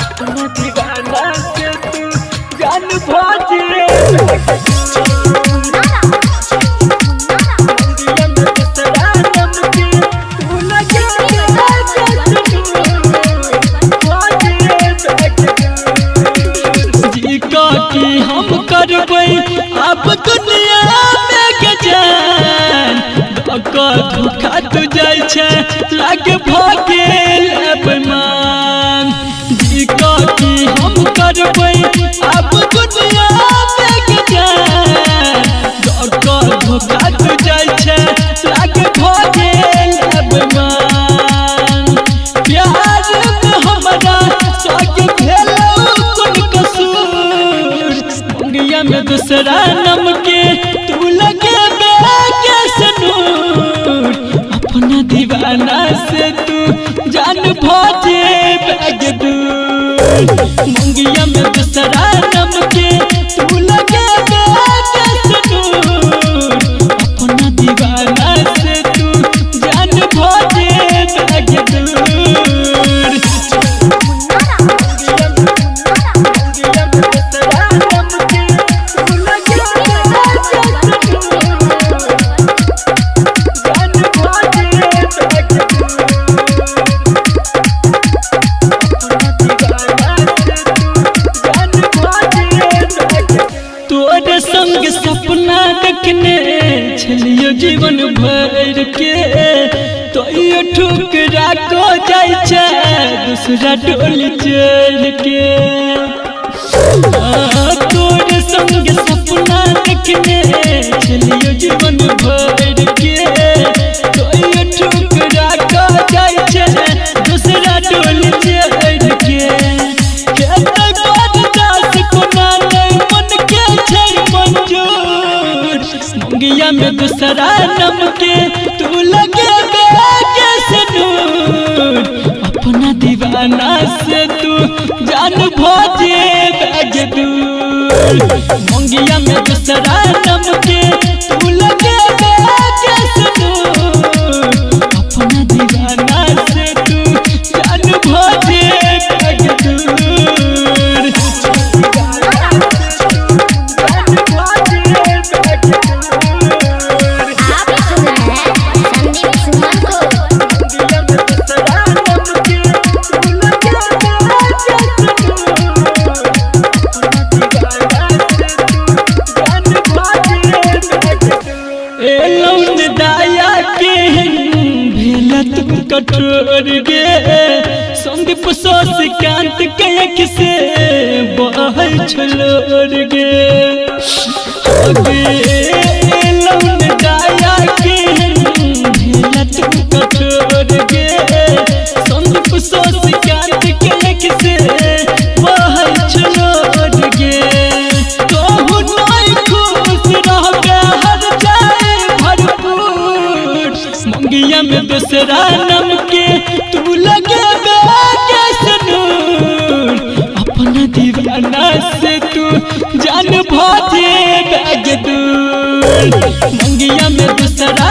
अपना दीवाना से तू जान भाजे हम करबै अब दुनिया में गजान धोखा तू जाय छै लागे भागेल बेमान जी का की हम करबै अब दुनिया में गजान धोखा तू जाय छै लागे भागेल बेमान प्यार में हमरा सके भेलो कोन कसूर में दूसरा नम के तू लगे बेगे सनूर अपना दीवाना से तू जान भाजे बेग दूर मंगिया में दूसरा नम के तू लगे बेगे सनूर अपना दीवाना से तू जान भाजे बेग दूर तोरे संग सपना देखने छलियो जीवन भर के तो ये ठुकरा को जाय छै दूसरा डोली चढ़ के तोरे संग सपना देखने छलियो जीवन भर के तो ये ठुकरा को जाय छै दूसरा डोली चढ़ के मंगिया में दूसरा नम के तू लगे बेगे सनूर अपना दीवाना से तू जान भाजे बेग दूर मंगिया में दूसरा नम के तू लगे बेगे सनूर अपना दीवाना से तू जान भाजे बेग दूर कठोर गे संदीप शशिकांत कयक से बहल छलोर गे लौन दाया के भेलत कठोर गे संदीप शशिकांत कयक से बहल छलोर गे तोहू नहीं खुश रहबे हर जाए भरपूर मंगिया में दूसरा नम के तू लगे बेगे सनूर अपना दीवाना से तू जान भाजे बेग दूर मंगिया में दूसरा